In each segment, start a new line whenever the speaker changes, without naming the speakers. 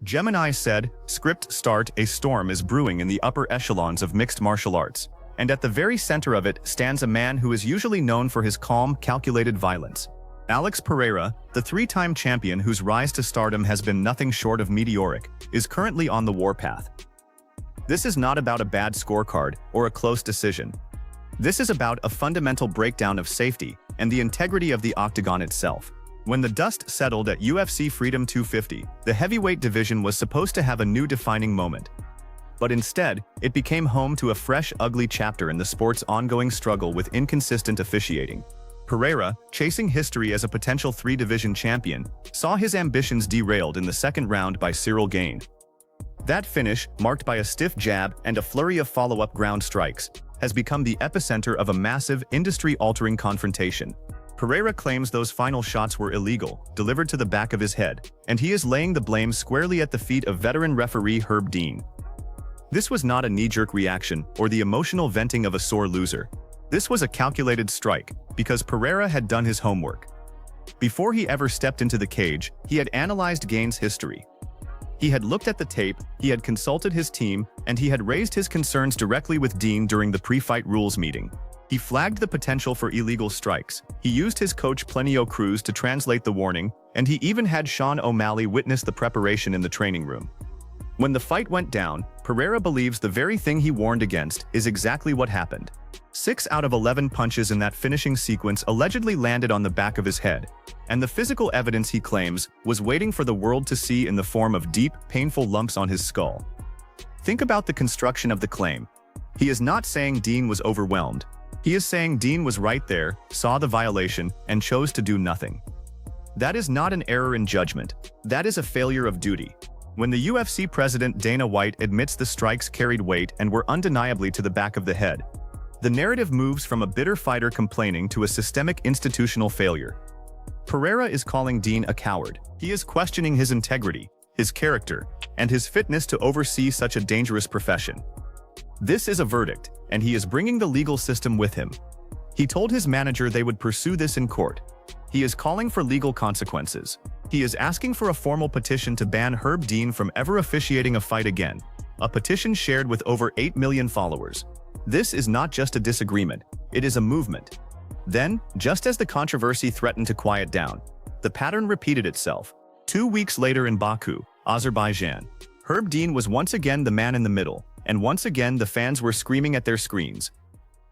Gemini said, "Script start, a storm is brewing in the upper echelons of mixed martial arts, and at the very center of it stands a man who is usually known for his calm, calculated violence. Alex Pereira, the three-time champion whose rise to stardom has been nothing short of meteoric, is currently on the warpath. This is not about a bad scorecard or a close decision. This is about a fundamental breakdown of safety and the integrity of the octagon itself." When the dust settled at UFC Freedom 250, the heavyweight division was supposed to have a new defining moment. But instead, it became home to a fresh, ugly chapter in the sport's ongoing struggle with inconsistent officiating. Pereira, chasing history as a potential three-division champion, saw his ambitions derailed in the second round by Cyril Gane. That finish, marked by a stiff jab and a flurry of follow-up ground strikes, has become the epicenter of a massive, industry-altering confrontation. Pereira claims those final shots were illegal, delivered to the back of his head, and he is laying the blame squarely at the feet of veteran referee Herb Dean. This was not a knee-jerk reaction or the emotional venting of a sore loser. This was a calculated strike, because Pereira had done his homework. Before he ever stepped into the cage, he had analyzed Gane's history. He had looked at the tape, he had consulted his team, and he had raised his concerns directly with Dean during the pre-fight rules meeting. He flagged the potential for illegal strikes, he used his coach Plenio Cruz to translate the warning, and he even had Sean O'Malley witness the preparation in the training room. When the fight went down, Pereira believes the very thing he warned against is exactly what happened. 6 out of 11 punches in that finishing sequence allegedly landed on the back of his head, and the physical evidence he claims was waiting for the world to see in the form of deep, painful lumps on his skull. Think about the construction of the claim. He is not saying Dean was overwhelmed. He is saying Dean was right there, saw the violation, and chose to do nothing. That is not an error in judgment. That is a failure of duty. When the UFC president Dana White admits the strikes carried weight and were undeniably to the back of the head, the narrative moves from a bitter fighter complaining to a systemic institutional failure. Pereira is calling Dean a coward. He is questioning his integrity, his character, and his fitness to oversee such a dangerous profession. This is a verdict, and he is bringing the legal system with him. He told his manager they would pursue this in court. He is calling for legal consequences. He is asking for a formal petition to ban Herb Dean from ever officiating a fight again, a petition shared with over 8 million followers. This is not just a disagreement, it is a movement. Then, just as the controversy threatened to quiet down, the pattern repeated itself. 2 weeks later in Baku, Azerbaijan, Herb Dean was once again the man in the middle, and once again the fans were screaming at their screens.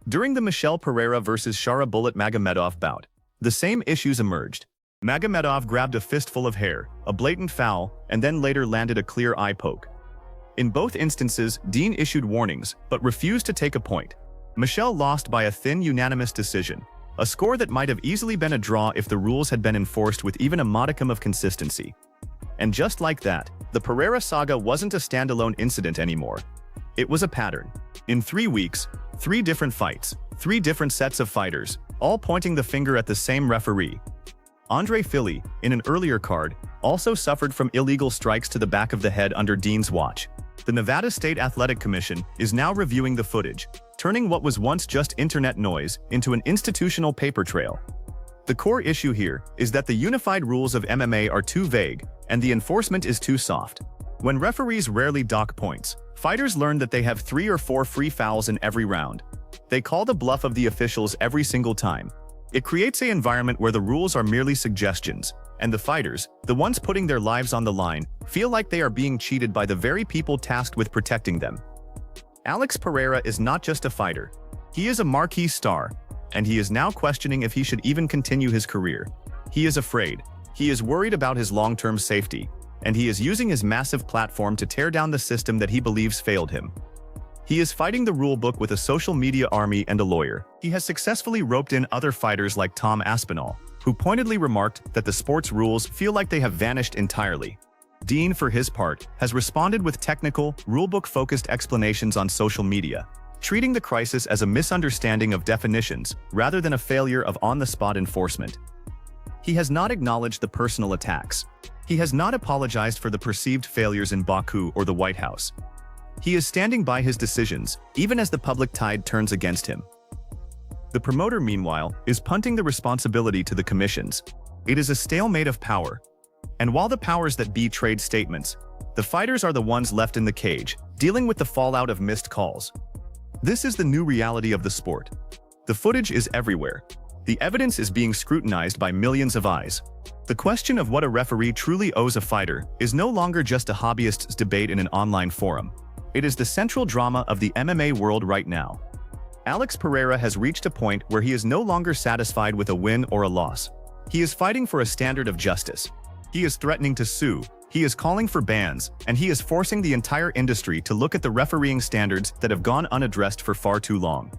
During the Michel Pereira vs. Shara Bullet Magomedov bout, the same issues emerged. Magomedov grabbed a fistful of hair, a blatant foul, and then later landed a clear eye poke. In both instances, Dean issued warnings, but refused to take a point. Michel lost by a thin unanimous decision, a score that might have easily been a draw if the rules had been enforced with even a modicum of consistency. And just like that, the Pereira saga wasn't a standalone incident anymore. It was a pattern. In 3 weeks, 3 different fights, 3 different sets of fighters, all pointing the finger at the same referee. Andre Fili, in an earlier card, also suffered from illegal strikes to the back of the head under Dean's watch. The Nevada State Athletic Commission is now reviewing the footage, turning what was once just internet noise into an institutional paper trail. The core issue here is that the unified rules of MMA are too vague, and the enforcement is too soft. When referees rarely dock points, fighters learn that they have 3 or 4 free fouls in every round. They call the bluff of the officials every single time. It creates an environment where the rules are merely suggestions, and the fighters, the ones putting their lives on the line, feel like they are being cheated by the very people tasked with protecting them. Alex Pereira is not just a fighter. He is a marquee star, and he is now questioning if he should even continue his career. He is afraid. He is worried about his long-term safety, and he is using his massive platform to tear down the system that he believes failed him. He is fighting the rulebook with a social media army and a lawyer. He has successfully roped in other fighters like Tom Aspinall, who pointedly remarked that the sport's rules feel like they have vanished entirely. Dean, for his part, has responded with technical, rulebook-focused explanations on social media, treating the crisis as a misunderstanding of definitions rather than a failure of on-the-spot enforcement. He has not acknowledged the personal attacks. He has not apologized for the perceived failures in Baku or the White House. He is standing by his decisions, even as the public tide turns against him. The promoter, meanwhile, is punting the responsibility to the commissions. It is a stalemate of power. And while the powers that be trade statements, The fighters are the ones left in the cage, dealing with the fallout of missed calls. This is the new reality of the sport. The footage is everywhere. The evidence is being scrutinized by millions of eyes. The question of what a referee truly owes a fighter is no longer just a hobbyist's debate in an online forum. It is the central drama of the MMA world right now. Alex Pereira has reached a point where he is no longer satisfied with a win or a loss. He is fighting for a standard of justice. He is threatening to sue, he is calling for bans, and he is forcing the entire industry to look at the refereeing standards that have gone unaddressed for far too long.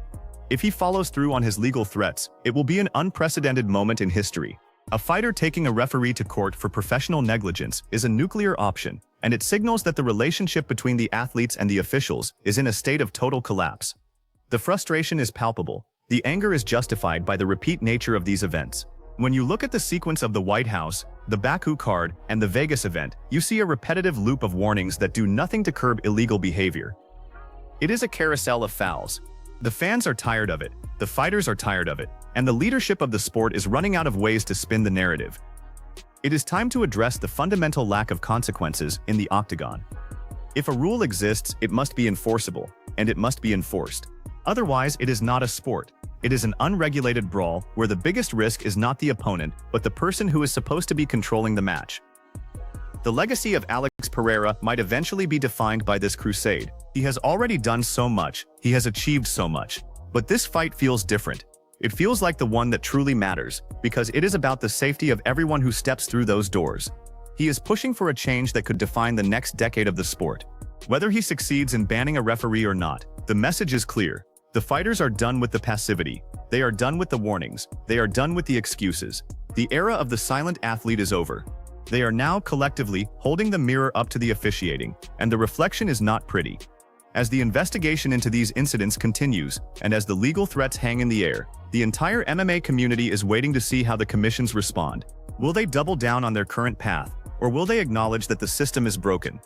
If he follows through on his legal threats, it will be an unprecedented moment in history. A fighter taking a referee to court for professional negligence is a nuclear option, and it signals that the relationship between the athletes and the officials is in a state of total collapse. The frustration is palpable. The anger is justified by the repeat nature of these events. When you look at the sequence of the White House, the Baku card, and the Vegas event, you see a repetitive loop of warnings that do nothing to curb illegal behavior. It is a carousel of fouls. The fans are tired of it, the fighters are tired of it, and the leadership of the sport is running out of ways to spin the narrative. It is time to address the fundamental lack of consequences in the octagon. If a rule exists, it must be enforceable, and it must be enforced. Otherwise, it is not a sport. It is an unregulated brawl where the biggest risk is not the opponent, but the person who is supposed to be controlling the match. The legacy of Alex Pereira might eventually be defined by this crusade. He has already done so much, he has achieved so much. But this fight feels different. It feels like the one that truly matters, because it is about the safety of everyone who steps through those doors. He is pushing for a change that could define the next decade of the sport. Whether he succeeds in banning a referee or not, the message is clear. The fighters are done with the passivity. They are done with the warnings. They are done with the excuses. The era of the silent athlete is over. They are now collectively holding the mirror up to the officiating, and the reflection is not pretty. As the investigation into these incidents continues, and as the legal threats hang in the air, the entire MMA community is waiting to see how the commissions respond. Will they double down on their current path, or will they acknowledge that the system is broken?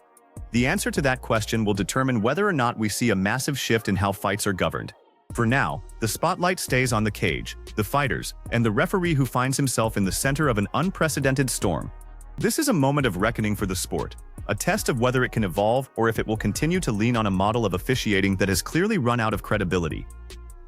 The answer to that question will determine whether or not we see a massive shift in how fights are governed. For now, the spotlight stays on the cage, the fighters, and the referee who finds himself in the center of an unprecedented storm. This is a moment of reckoning for the sport, a test of whether it can evolve or if it will continue to lean on a model of officiating that has clearly run out of credibility.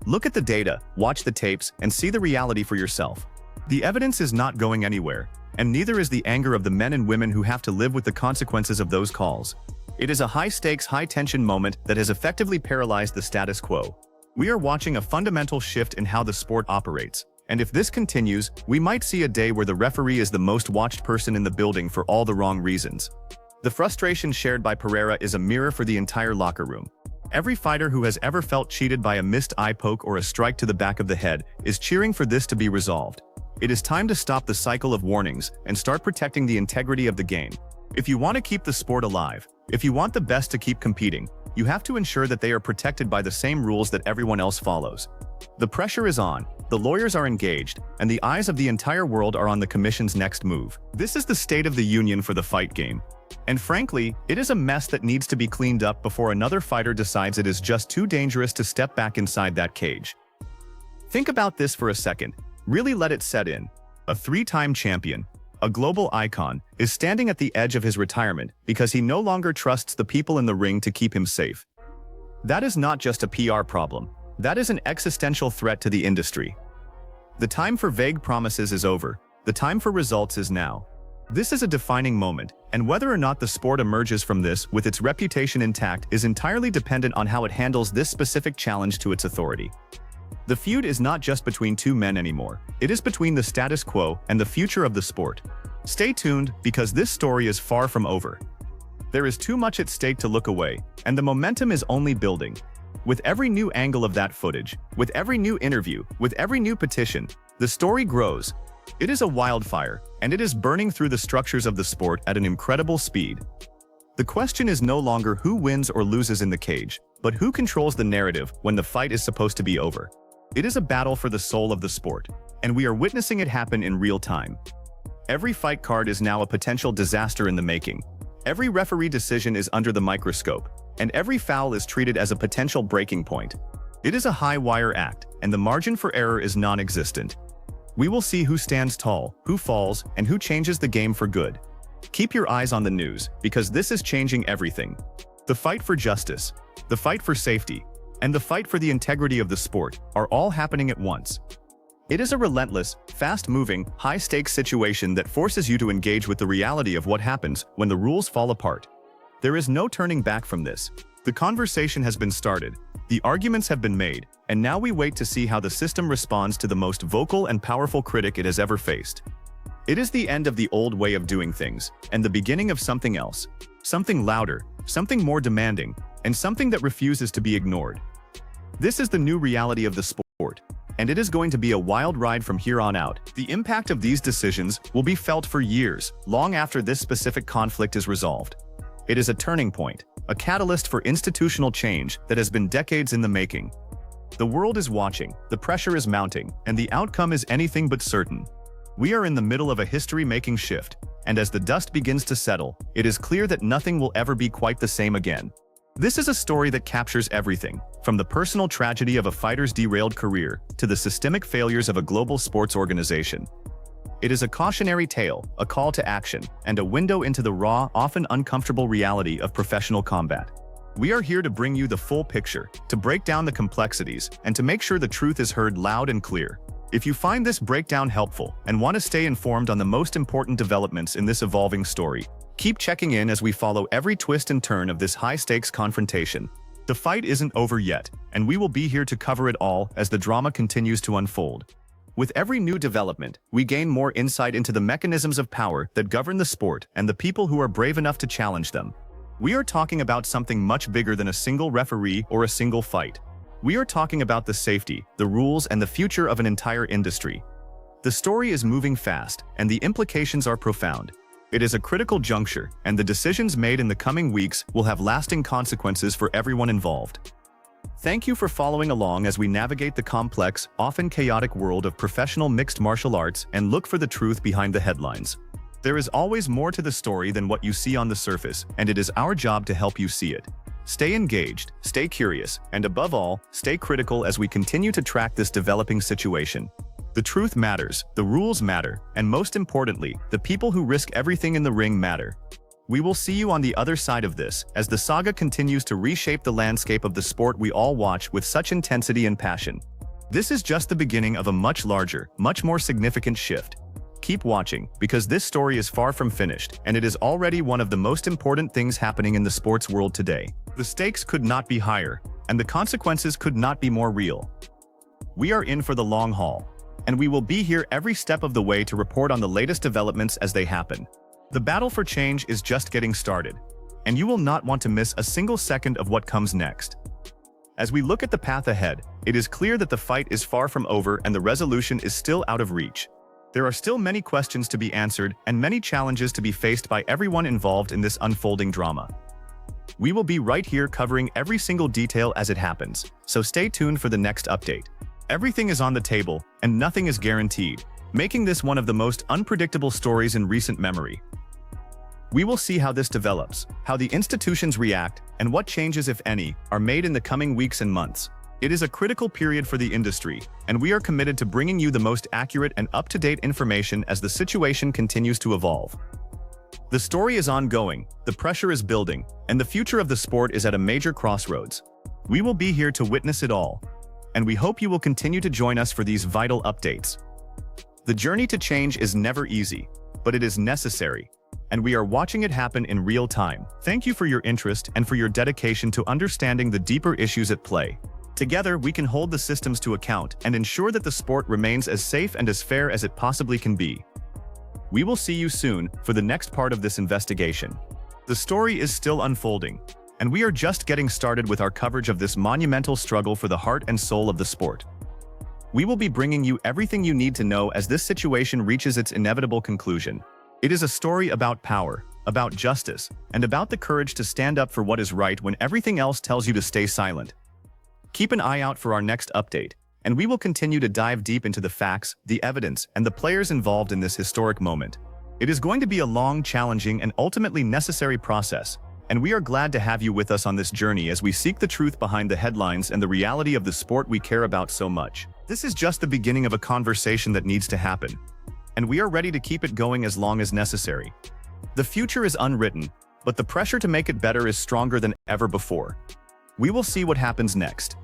Look at the data, watch the tapes, and see the reality for yourself. The evidence is not going anywhere, and neither is the anger of the men and women who have to live with the consequences of those calls. It is a high-stakes, high-tension moment that has effectively paralyzed the status quo. We are watching a fundamental shift in how the sport operates, and if this continues, we might see a day where the referee is the most watched person in the building for all the wrong reasons. The frustration shared by Pereira is a mirror for the entire locker room. Every fighter who has ever felt cheated by a missed eye poke or a strike to the back of the head is cheering for this to be resolved. It is time to stop the cycle of warnings and start protecting the integrity of the game. If you want to keep the sport alive, if you want the best to keep competing, you have to ensure that they are protected by the same rules that everyone else follows. The pressure is on, the lawyers are engaged, and the eyes of the entire world are on the commission's next move. This is the state of the union for the fight game. And frankly, it is a mess that needs to be cleaned up before another fighter decides it is just too dangerous to step back inside that cage. Think about this for a second. Really let it set in. A three-time champion, a global icon, is standing at the edge of his retirement because he no longer trusts the people in the ring to keep him safe. That is not just a PR problem. That is an existential threat to the industry. The time for vague promises is over. The time for results is now. This is a defining moment, and whether or not the sport emerges from this with its reputation intact is entirely dependent on how it handles this specific challenge to its authority. The feud is not just between two men anymore. It is between the status quo and the future of the sport. Stay tuned, because this story is far from over. There is too much at stake to look away, and the momentum is only building. With every new angle of that footage, with every new interview, with every new petition, the story grows. It is a wildfire, and it is burning through the structures of the sport at an incredible speed. The question is no longer who wins or loses in the cage, but who controls the narrative when the fight is supposed to be over. It is a battle for the soul of the sport, and we are witnessing it happen in real time. Every fight card is now a potential disaster in the making. Every referee decision is under the microscope, and every foul is treated as a potential breaking point. It is a high-wire act, and the margin for error is non-existent. We will see who stands tall, who falls, and who changes the game for good. Keep your eyes on the news, because this is changing everything. The fight for justice, the fight for safety, and the fight for the integrity of the sport are all happening at once. It is a relentless, fast-moving, high-stakes situation that forces you to engage with the reality of what happens when the rules fall apart. There is no turning back from this. The conversation has been started, the arguments have been made, and now we wait to see how the system responds to the most vocal and powerful critic it has ever faced. It is the end of the old way of doing things, and the beginning of something else. Something louder, something more demanding, and something that refuses to be ignored. This is the new reality of the sport, and it is going to be a wild ride from here on out. The impact of these decisions will be felt for years, long after this specific conflict is resolved. It is a turning point, a catalyst for institutional change that has been decades in the making. The world is watching, the pressure is mounting, and the outcome is anything but certain. We are in the middle of a history-making shift, and as the dust begins to settle, it is clear that nothing will ever be quite the same again. This is a story that captures everything, from the personal tragedy of a fighter's derailed career to the systemic failures of a global sports organization. It is a cautionary tale, a call to action, and a window into the raw, often uncomfortable reality of professional combat. We are here to bring you the full picture, to break down the complexities, and to make sure the truth is heard loud and clear. If you find this breakdown helpful and want to stay informed on the most important developments in this evolving story, keep checking in as we follow every twist and turn of this high-stakes confrontation. The fight isn't over yet, and we will be here to cover it all as the drama continues to unfold. With every new development, we gain more insight into the mechanisms of power that govern the sport and the people who are brave enough to challenge them. We are talking about something much bigger than a single referee or a single fight. We are talking about the safety, the rules, and the future of an entire industry. The story is moving fast, and the implications are profound. It is a critical juncture, and the decisions made in the coming weeks will have lasting consequences for everyone involved. Thank you for following along as we navigate the complex, often chaotic world of professional mixed martial arts and look for the truth behind the headlines. There is always more to the story than what you see on the surface, and it is our job to help you see it. Stay engaged, stay curious, and above all, stay critical as we continue to track this developing situation. The truth matters, the rules matter, and most importantly, the people who risk everything in the ring matter. We will see you on the other side of this, as the saga continues to reshape the landscape of the sport we all watch with such intensity and passion. This is just the beginning of a much larger, much more significant shift. Keep watching, because this story is far from finished, and it is already one of the most important things happening in the sports world today. The stakes could not be higher, and the consequences could not be more real. We are in for the long haul, and we will be here every step of the way to report on the latest developments as they happen. The battle for change is just getting started, and you will not want to miss a single second of what comes next. As we look at the path ahead, it is clear that the fight is far from over and the resolution is still out of reach. There are still many questions to be answered and many challenges to be faced by everyone involved in this unfolding drama. We will be right here covering every single detail as it happens, so stay tuned for the next update. Everything is on the table, and nothing is guaranteed, making this one of the most unpredictable stories in recent memory. We will see how this develops, how the institutions react, and what changes, if any, are made in the coming weeks and months. It is a critical period for the industry, and we are committed to bringing you the most accurate and up-to-date information as the situation continues to evolve. The story is ongoing, the pressure is building, and the future of the sport is at a major crossroads. We will be here to witness it all, and we hope you will continue to join us for these vital updates. The journey to change is never easy, but it is necessary, and we are watching it happen in real time. Thank you for your interest and for your dedication to understanding the deeper issues at play. Together, we can hold the systems to account and ensure that the sport remains as safe and as fair as it possibly can be. We will see you soon for the next part of this investigation. The story is still unfolding, and we are just getting started with our coverage of this monumental struggle for the heart and soul of the sport. We will be bringing you everything you need to know as this situation reaches its inevitable conclusion. It is a story about power, about justice, and about the courage to stand up for what is right when everything else tells you to stay silent. Keep an eye out for our next update, and we will continue to dive deep into the facts, the evidence, and the players involved in this historic moment. It is going to be a long, challenging, and ultimately necessary process, and we are glad to have you with us on this journey as we seek the truth behind the headlines and the reality of the sport we care about so much. This is just the beginning of a conversation that needs to happen, and we are ready to keep it going as long as necessary. The future is unwritten, but the pressure to make it better is stronger than ever before. We will see what happens next.